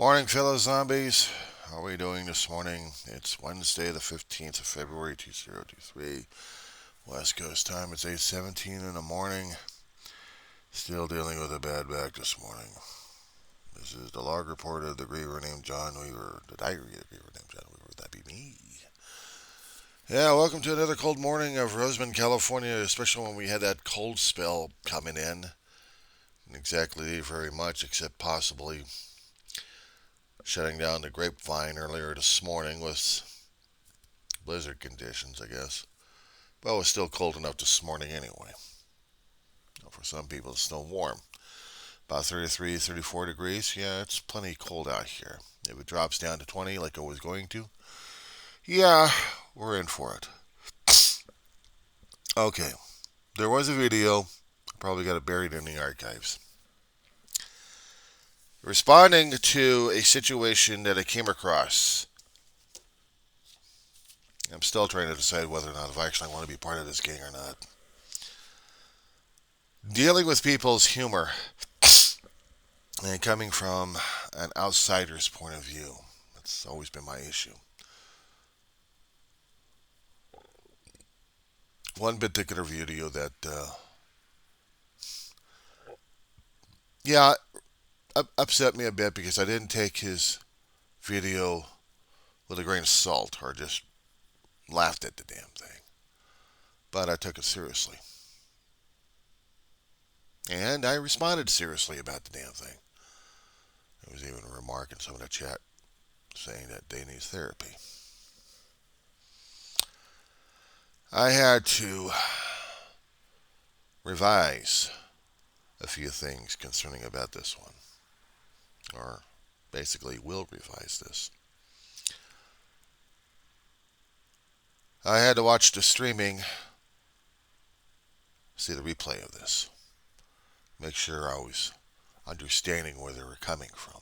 Morning, fellow zombies. How are we doing this morning? It's Wednesday, the 15th of February, 2023. West Coast time. It's 8:17 in the morning. Still dealing with a bad back this morning. This is the log report of the griever named John Weaver. The diary of the griever named John Weaver. That'd be me. Yeah, welcome to another cold morning of Roseman, California, especially when we had that cold spell coming in. Didn't exactly very much, except possibly shutting down the grapevine earlier this morning with blizzard conditions, I guess. But it was still cold enough this morning anyway. For some people, it's still warm. About 33, 34 degrees. Yeah, it's plenty cold out here. If it drops down to 20 like it was going to, yeah, we're in for it. Okay, there was a video. Probably got it buried in the archives. Responding to a situation that I came across. I'm still trying to decide whether or not if I actually want to be part of this gang or not. Dealing with people's humor and coming from an outsider's point of view. That's always been my issue. One particular video that, yeah, upset me a bit because I didn't take his video with a grain of salt or just laughed at the damn thing. But I took it seriously. And I responded seriously about the damn thing. There was even a remark in some of the chat saying that they need therapy. I had to revise a few things concerning about this one. Or basically will revise this. I had to watch the streaming, see the replay of this. Make sure I was understanding where they were coming from.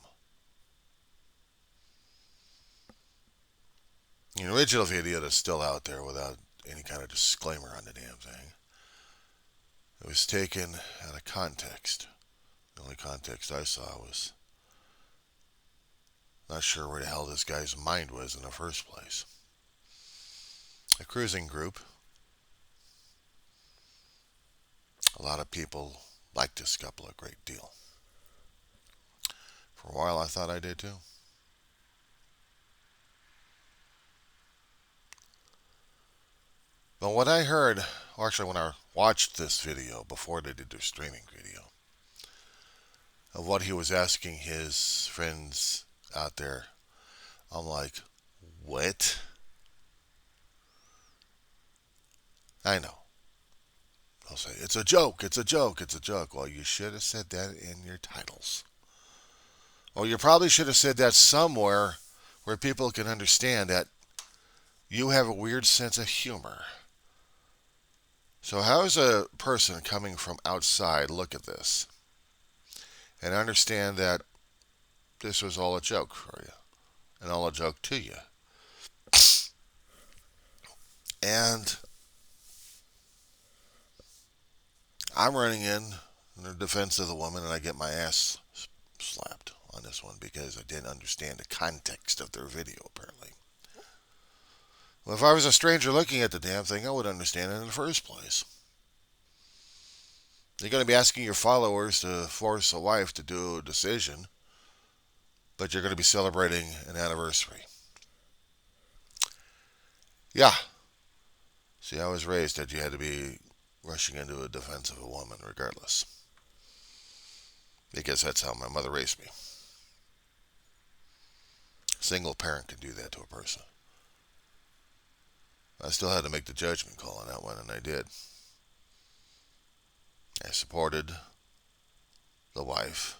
The original video that's still out there without any kind of disclaimer on the damn thing. It was taken out of context. The only context I saw was not sure where the hell this guy's mind was in the first place. A cruising group. A lot of people like this couple a great deal. For a while I thought I did too. But what I heard, or actually when I watched this video before they did their streaming video, of what he was asking his friends out there, I'm like, what? I know. I'll say, it's a joke, it's a joke, it's a joke. Well, you should have said that in your titles. Or you probably should have said that somewhere where people can understand that you have a weird sense of humor. So how does a person coming from outside look at this and understand that this was all a joke for you and all a joke to you? And I'm running in the defense of the woman and I get my ass slapped on this one because I didn't understand the context of their video, apparently. Well, if I was a stranger looking at the damn thing, I would understand it in the first place. You're going to be asking your followers to force a wife to do a decision, but you're going to be celebrating an anniversary. Yeah. See, I was raised that you had to be rushing into a defense of a woman regardless. Because that's how my mother raised me. A single parent can do that to a person. I still had to make the judgment call on that one, and I did. I supported the wife.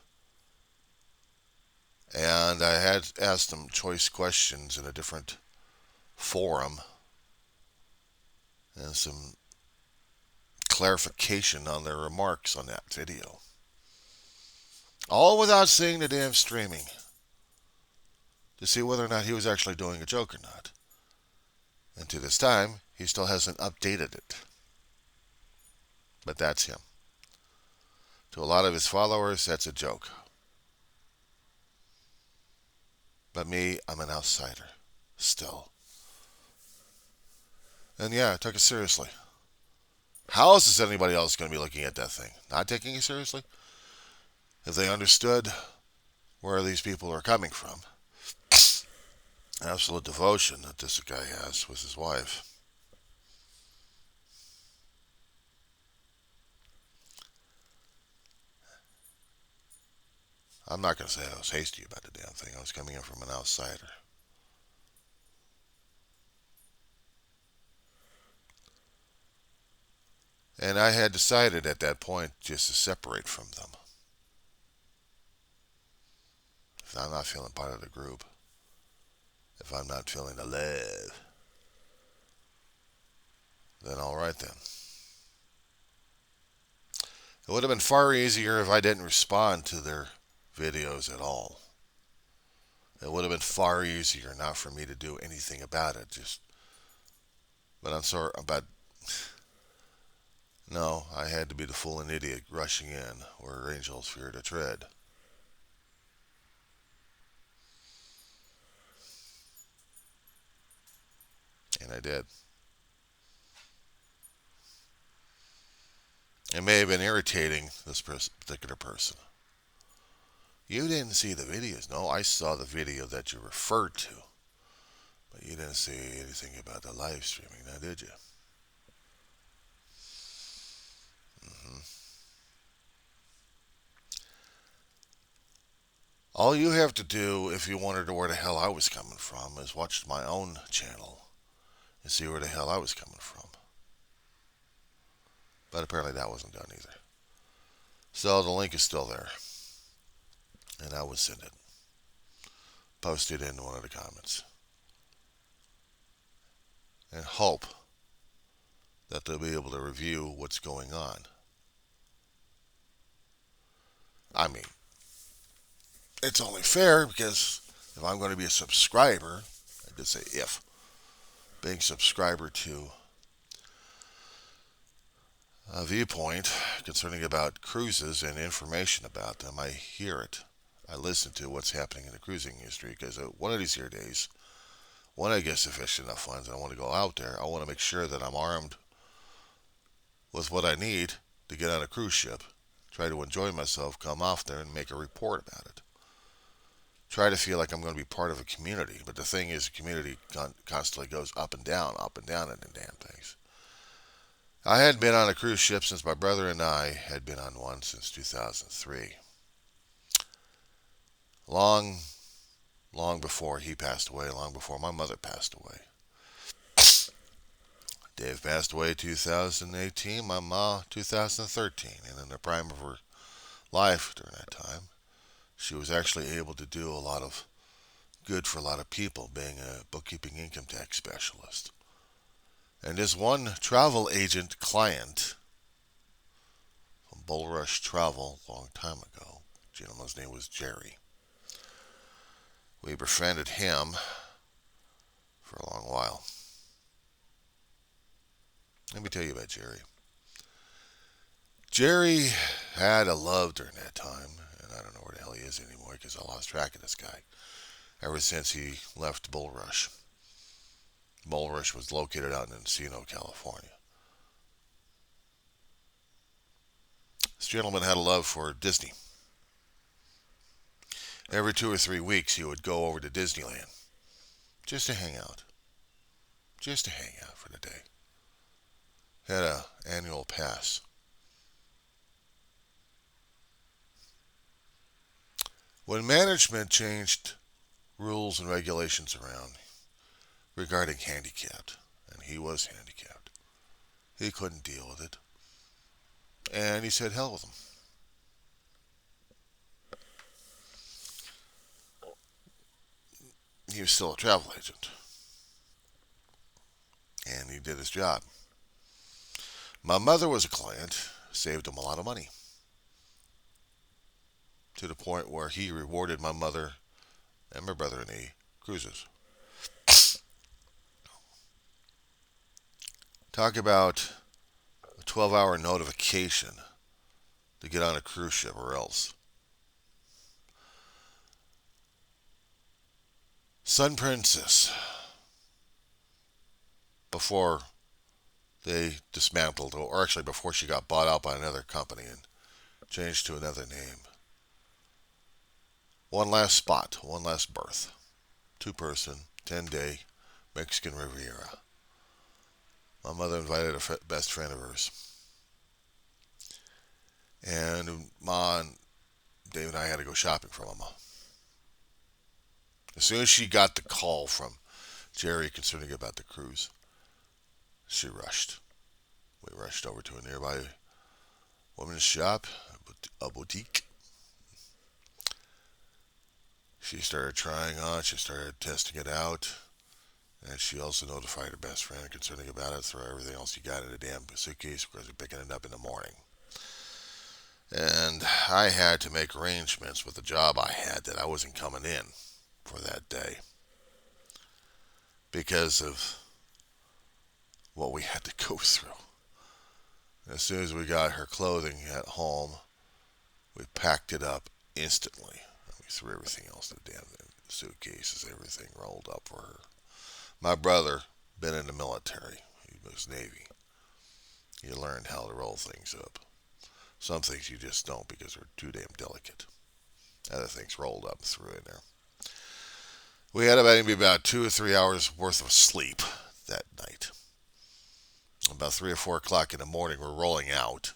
And I had asked them choice questions in a different forum. And some clarification on their remarks on that video. All without seeing the damn streaming. To see whether or not he was actually doing a joke or not. And to this time, he still hasn't updated it. But that's him. To a lot of his followers, that's a joke. But me, I'm an outsider. Still. And yeah, I took it seriously. How else is anybody else going to be looking at that thing? Not taking it seriously? If they understood where these people are coming from. Absolute devotion that this guy has with his wife. I'm not going to say I was hasty about the damn thing. I was coming in from an outsider. And I had decided at that point just to separate from them. If I'm not feeling part of the group, if I'm not feeling the love, then all right then. It would have been far easier if I didn't respond to their videos at all. It would have been far easier not for me to do anything about it. But I'm sorry. But no, I had to be the fool and idiot rushing in where angels fear to tread. And I did. It may have been irritating this particular person. You didn't see the videos. No, I saw the video that you referred to. But you didn't see anything about the live streaming now, did you? Mm-hmm. All you have to do, if you wondered where the hell I was coming from, is watch my own channel and see where the hell I was coming from. But apparently that wasn't done either. So the link is still there. And I would send it. Post it in one of the comments. And hope that they'll be able to review what's going on. I mean, it's only fair because if I'm going to be a subscriber, I did say if, being a subscriber to a Viewpoint concerning about cruises and information about them, I hear it. I listen to what's happening in the cruising industry because one of these here days, when I get sufficient enough funds and I want to go out there, I want to make sure that I'm armed with what I need to get on a cruise ship, try to enjoy myself, come off there and make a report about it. Try to feel like I'm going to be part of a community. But the thing is, the community constantly goes up and down in the damn things. I had been on a cruise ship since my brother and I had been on one since 2003. Long before he passed away, long before my mother passed away. Dave passed away 2018, my ma 2013, and in the prime of her life during that time, she was actually able to do a lot of good for a lot of people, being a bookkeeping income tax specialist. And this one travel agent client from Bull Rush Travel a long time ago, the gentleman's name was Jerry. We befriended him for a long while. Let me tell you about Jerry. Jerry had a love during that time, and I don't know where the hell he is anymore because I lost track of this guy ever since he left Bull Rush. Bull Rush was located out in Encino, California. This gentleman had a love for Disney. Every 2 or 3 weeks, he would go over to Disneyland just to hang out. Just to hang out for the day. Had an annual pass. When management changed rules and regulations around regarding handicapped, and he was handicapped, he couldn't deal with it, and he said hell with him. He was still a travel agent, and he did his job. My mother was a client, saved him a lot of money, to the point where he rewarded my mother and my brother in the cruises. Talk about a 12-hour notification to get on a cruise ship or else. Sun Princess, before they dismantled, or actually before she got bought out by another company and changed to another name. One last spot, one last berth. 2-person, 10-day Mexican Riviera. My mother invited a best friend of hers. And Ma and Dave and I had to go shopping for Mama. As soon as she got the call from Jerry concerning about the cruise, she rushed. We rushed over to a nearby women's shop, a boutique. She started trying on, she started testing it out, and she also notified her best friend concerning about it, throw everything else you got in a damn suitcase because we're picking it up in the morning. And I had to make arrangements with the job I had that I wasn't coming in for that day because of what we had to go through. As soon as we got her clothing at home, we packed it up instantly. We threw everything else in the damn suitcases, everything rolled up for her. My brother, been in the military. He was Navy. He learned how to roll things up. Some things you just don't because they're too damn delicate. Other things rolled up and threw in there. We had maybe about 2 or 3 hours worth of sleep that night. About 3 or 4 o'clock in the morning, we're rolling out.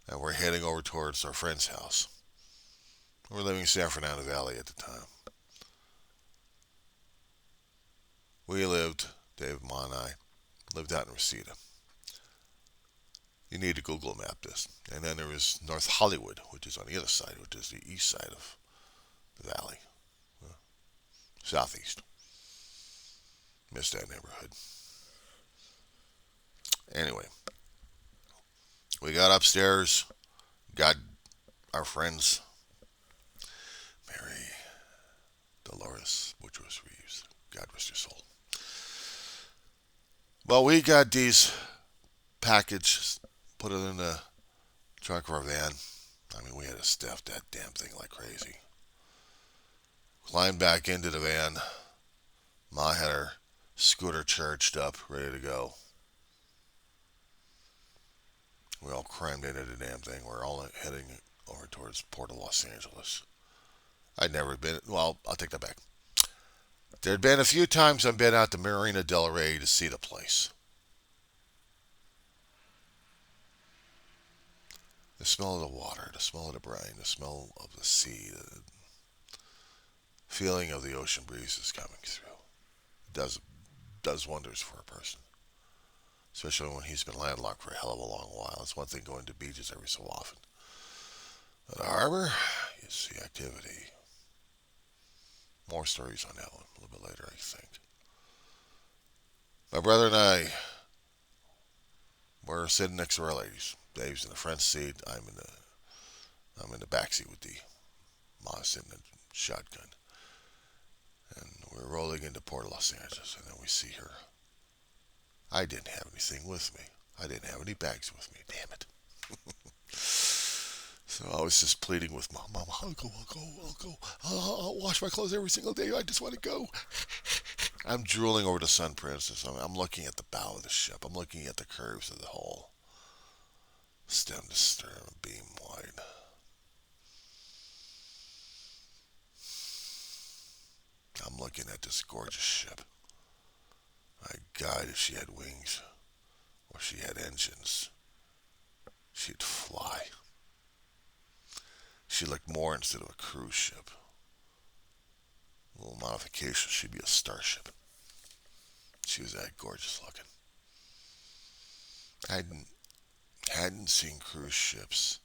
And we're heading over towards our friend's house. We're living in San Fernando Valley at the time. We lived, Dave, Ma, and I, lived out in Reseda. You need to Google map this. And then there was North Hollywood, which is on the other side, which is the east side of the valley. Southeast. Missed that neighborhood. Anyway, we got upstairs, got our friends, Mary Dolores Boutros Reeves, God rest her soul. Well, we got these packages, put it in the trunk of our van. I mean, we had to stuff that damn thing like crazy. Climbed back into the van. Ma had her scooter charged up, ready to go. We all crammed into the damn thing. We're all heading over towards Port of Los Angeles. I'd never been, well, I'll take that back. There'd been a few times I've been out to Marina Del Rey to see the place. The smell of the water, the smell of the brine, the smell of the sea, the feeling of the ocean breezes coming through. It does wonders for a person. Especially when he's been landlocked for a hell of a long while. It's one thing going to beaches every so often. At the harbor, you see activity. More stories on that one a little bit later, I think. My brother and I were sitting next to our ladies. Dave's in the front seat. I'm in the back seat with the Ma sitting in the shotgun. And we're rolling into Port of Los Angeles, and then we see her. I didn't have anything with me. I didn't have any bags with me. Damn it. So I was just pleading with Mom, I'll go. I'll wash my clothes every single day. I just want to go. I'm drooling over the Sun Princess. I'm looking at the bow of the ship. I'm looking at the curves of the hull. Stem to stern, beam wide. I'm looking at this gorgeous ship. My God, if she had wings, or she had engines, she'd fly. She'd look more instead of a cruise ship. A little modification, she'd be a starship. She was that gorgeous looking. I hadn't seen cruise ships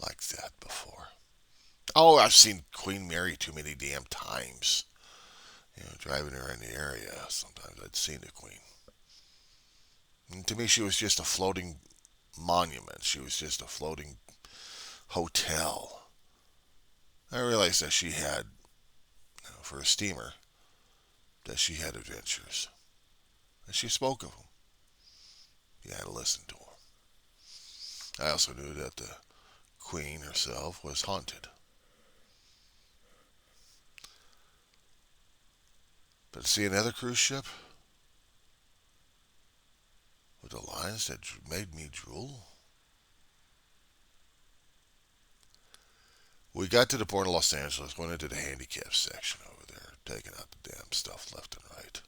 like that before. Oh, I've seen Queen Mary too many damn times. You know, driving her in the area, sometimes I'd seen the Queen. And to me, she was just a floating monument. She was just a floating hotel. I realized that she had, for a steamer, that she had adventures. And she spoke of them. You had to listen to her. I also knew that the Queen herself was haunted. But see another cruise ship with the lines that made me drool. We got to the port of Los Angeles, went into the handicap section over there, taking out the damn stuff left and right.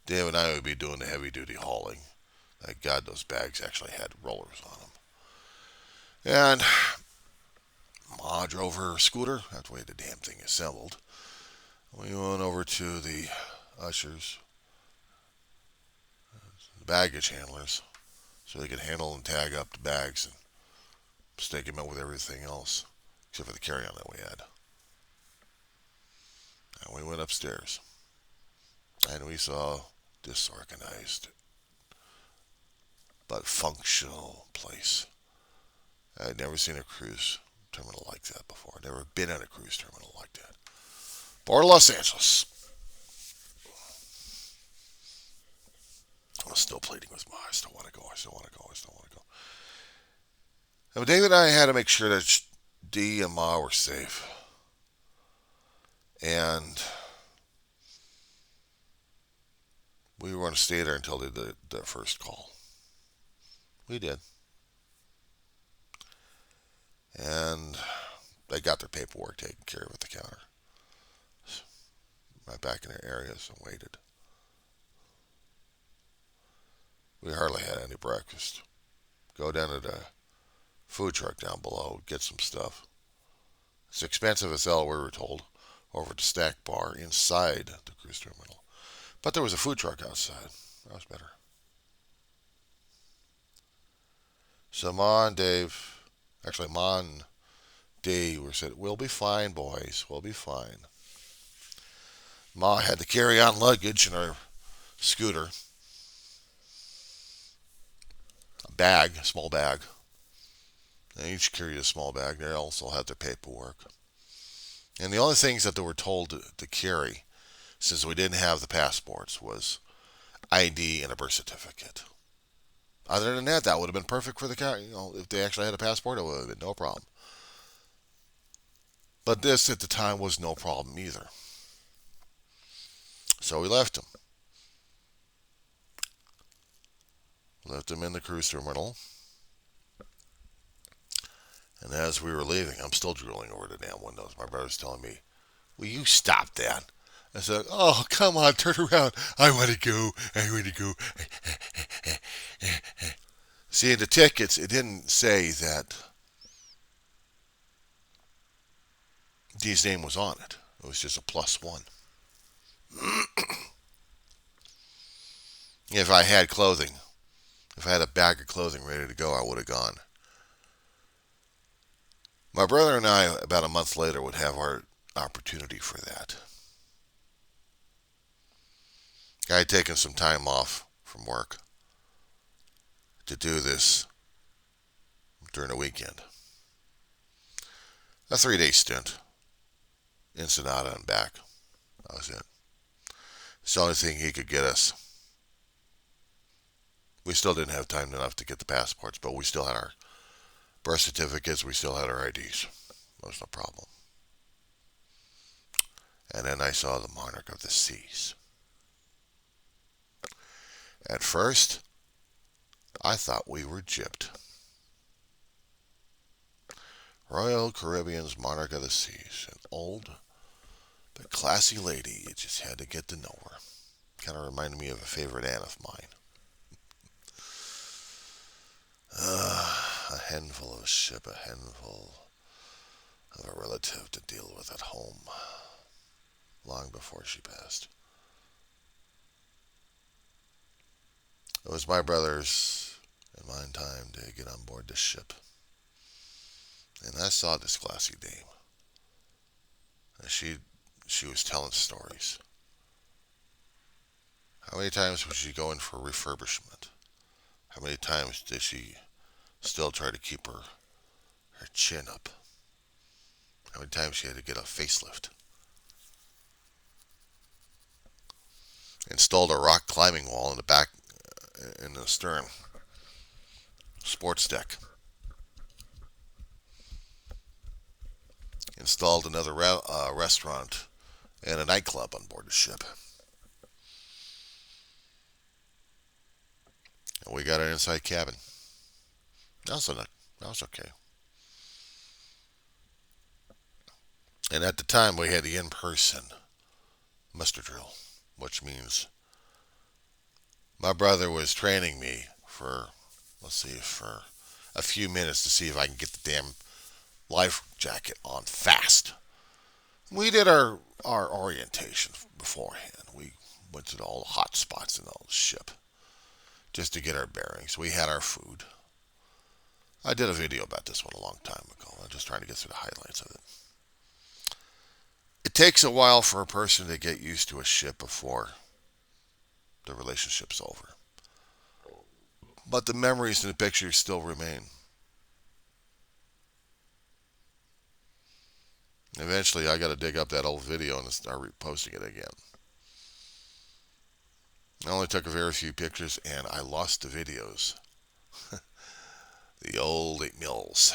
Dave and I would be doing the heavy duty hauling. Thank God those bags actually had rollers on them. And Ma drove her scooter after we had the damn thing assembled. We went over to the ushers, the baggage handlers, so they could handle and tag up the bags and stake them up with everything else, except for the carry-on that we had. And we went upstairs, and we saw disorganized but functional place. I had never seen a cruise terminal like that before. I'd never been in a cruise terminal like that. Port of Los Angeles. I was still pleading with Ma. I still want to go. I still want to go. I still want to go. And David and I had to make sure that Dee and Ma were safe. And we were going to stay there until they did their first call. We did. And they got their paperwork taken care of at the counter. Right back in their areas and waited. We hardly had any breakfast. Go down to the food truck down below, get some stuff. It's expensive as hell, we were told, over at the snack bar inside the cruise terminal. But there was a food truck outside. That was better. So Ma and Dave, actually Ma and Dee were said, "We'll be fine, boys. We'll be fine." Ma had the carry-on luggage in her scooter. A bag, a small bag. They each carried a small bag. They also had their paperwork. And the only things that they were told to carry, since we didn't have the passports, was ID and a birth certificate. Other than that, that would have been perfect for the car. If they actually had a passport, it would have been no problem. But this at the time was no problem either. So we left them. Left them in the cruise terminal. And as we were leaving, I'm still drooling over the damn windows. My brother's telling me, "Will you stop that?" I said, "Oh, come on, turn around. I want to go. I want to go." See, in the tickets, it didn't say that Dee's name was on it. It was just a +1. If I had clothing, if I had a bag of clothing ready to go, I would have gone. My brother and I, about a month later, would have our opportunity for that. I had taken some time off from work to do this during the weekend. A 3-day stint. Ensenada and back. That was it. It's the only thing he could get us. We still didn't have time enough to get the passports, but we still had our birth certificates, we still had our IDs. That was no problem. And then I saw the monarch of the seas. At first, I thought we were gypped. Royal Caribbean's monarch of the seas. An old but classy lady. You just had to get to know her. Kind of reminded me of a favorite aunt of mine. A handful of a ship, a handful of a relative to deal with at home. Long before she passed. It was my brother's and mine time to get on board this ship. And I saw this classy dame. And she was telling stories. How many times was she going for refurbishment? How many times did she still try to keep her chin up? How many times she had to get a facelift? Installed a rock climbing wall in the back, in the stern. Sports deck. Installed another restaurant and a nightclub on board the ship. And we got an inside cabin. That was okay. And at the time, we had the in-person muster drill, which means my brother was training me for, for a few minutes to see if I can get the damn life jacket on fast. We did our orientation beforehand. We went to all the hot spots in the ship just to get our bearings. We had our food. I did a video about this one a long time ago. I'm just trying to get through the highlights of it. It takes a while for a person to get used to a ship before the relationship's over. But the memories and the pictures still remain. Eventually, I got to dig up that old video and start reposting it again. I only took a very few pictures and I lost the videos. The old 8 mils,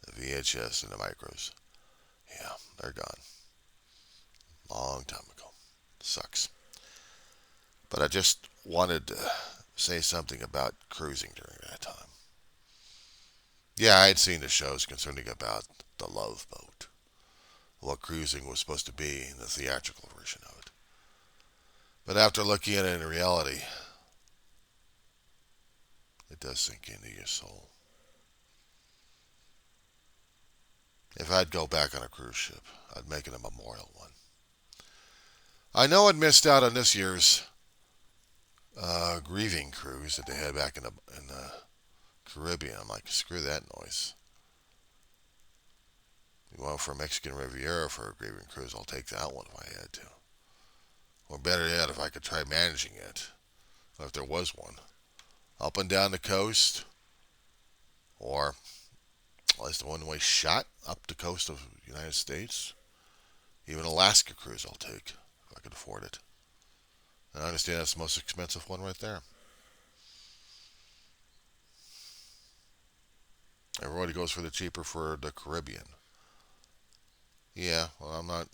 the VHS and the micros. Yeah, they're gone. Long time ago. Sucks. But I just wanted to say something about cruising during that time. Yeah, I had seen the shows concerning about the Love Boat, what cruising was supposed to be in the theatrical version of it. But after looking at it in reality, it does sink into your soul. If I'd go back on a cruise ship, I'd make it a memorial one. I know I'd missed out on this year's grieving cruise that they had back in the Caribbean. I'm like, screw that noise. You want for a Mexican Riviera for a grieving cruise, I'll take that one if I had to. Or better yet, if I could try managing it, or if there was one, up and down the coast, or at least a one-way shot up the coast of the United States. Even Alaska cruise I'll take if I could afford it. And I understand that's the most expensive one right there. Everybody goes for the cheaper for the Caribbean. Yeah, well, I'm not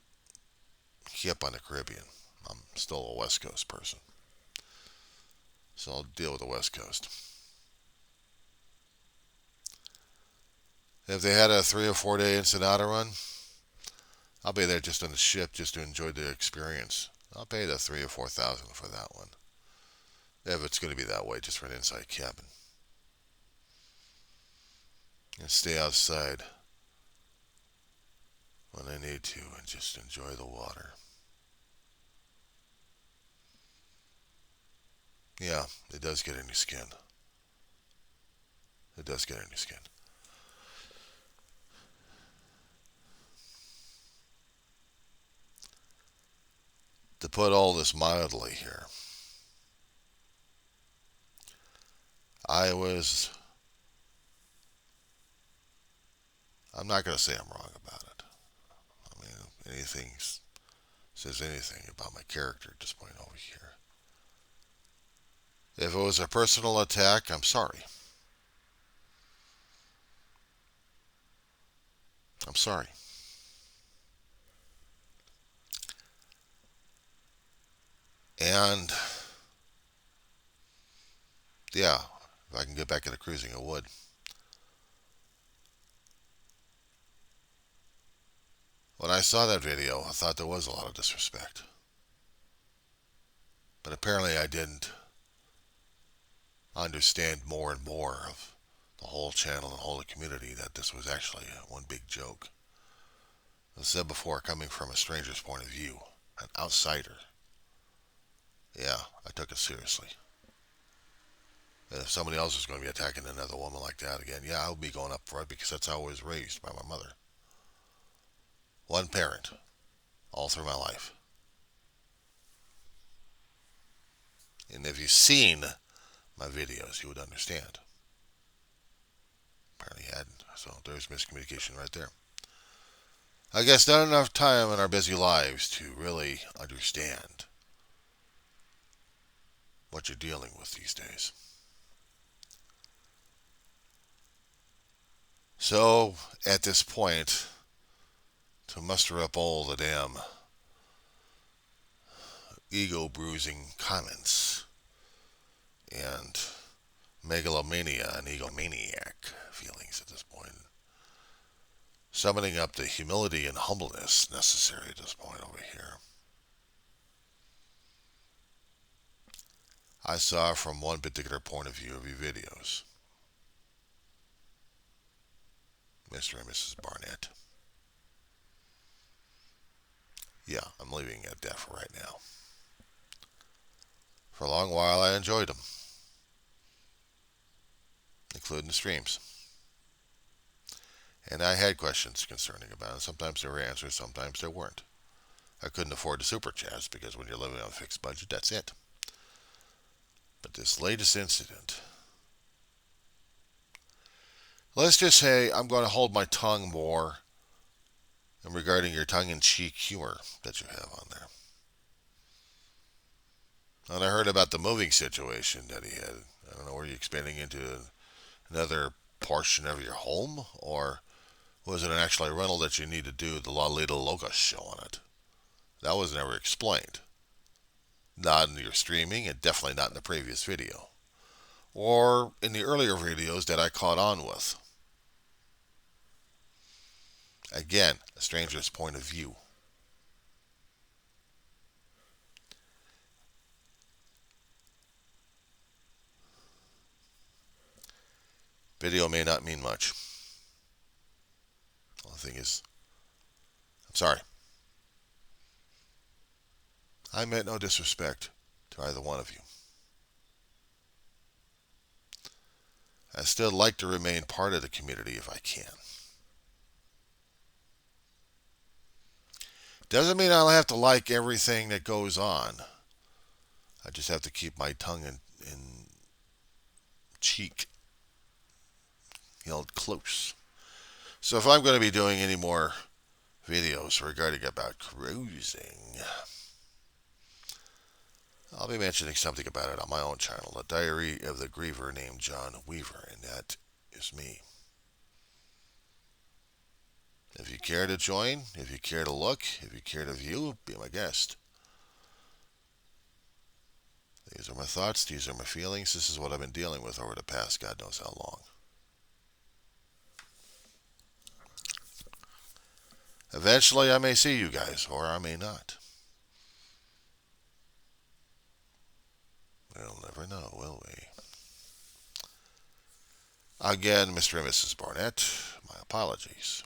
hip on the Caribbean. I'm still a West Coast person. So I'll deal with the West Coast. If they had a 3 or 4 day Ensenada run, I'll be there just on the ship just to enjoy the experience. I'll pay the $3,000 or $4,000 for that one. If it's going to be that way, just for an inside cabin. And stay outside when I need to and just enjoy the water. Yeah, it does get in your skin. It does get in your skin. To put all this mildly here, I'm not going to say I'm wrong about it. I mean, anything says anything about my character at this point over here. If it was a personal attack, I'm sorry. I'm sorry. And, yeah, if I can get back into cruising, I would. When I saw that video, I thought there was a lot of disrespect. But apparently I didn't understand more and more of the whole channel and the whole community that this was actually one big joke. As I said before, coming from a stranger's point of view, an outsider, yeah, I took it seriously. And if somebody else was going to be attacking another woman like that again, yeah, I would be going up for it because that's how I was raised by my mother. One parent, all through my life. And if you've seen my videos, you would understand. Apparently you hadn't, so there's miscommunication right there. I guess not enough time in our busy lives to really understand what you're dealing with these days. So, at this point, to muster up all the damn ego-bruising comments and megalomania and egomaniac feelings at this point. Summoning up the humility and humbleness necessary at this point over here. I saw from one particular point of view of your videos, Mr. and Mrs. Barnett. Yeah, I'm leaving it at that for right now. For a long while, I enjoyed them, including the streams. And I had questions concerning about it. Sometimes there were answers, sometimes there weren't. I couldn't afford the super chats because when you're living on a fixed budget, that's it. But this latest incident, let's just say I'm going to hold my tongue more regarding your tongue-in-cheek humor that you have on there. And I heard about the moving situation that he had. I don't know, were you expanding into another portion of your home? Or was it an actual rental that you need to do the Lido Loca show on it? That was never explained. Not in your streaming, and definitely not in the previous video. Or in the earlier videos that I caught on with. Again, a stranger's point of view. Video may not mean much. The thing is, I'm sorry. I meant no disrespect to either one of you. I still like to remain part of the community if I can. Doesn't mean I'll have to like everything that goes on. I just have to keep my tongue in cheek held close. So if I'm going to be doing any more videos regarding about cruising, I'll be mentioning something about it on my own channel, The Diary of the Griever named John Weaver, and that is me. If you care to join, if you care to look, if you care to view, be my guest. These are my thoughts, these are my feelings, this is what I've been dealing with over the past God knows how long. Eventually I may see you guys, or I may not. We'll never know, will we? Again, Mr. and Mrs. Barnett, my apologies.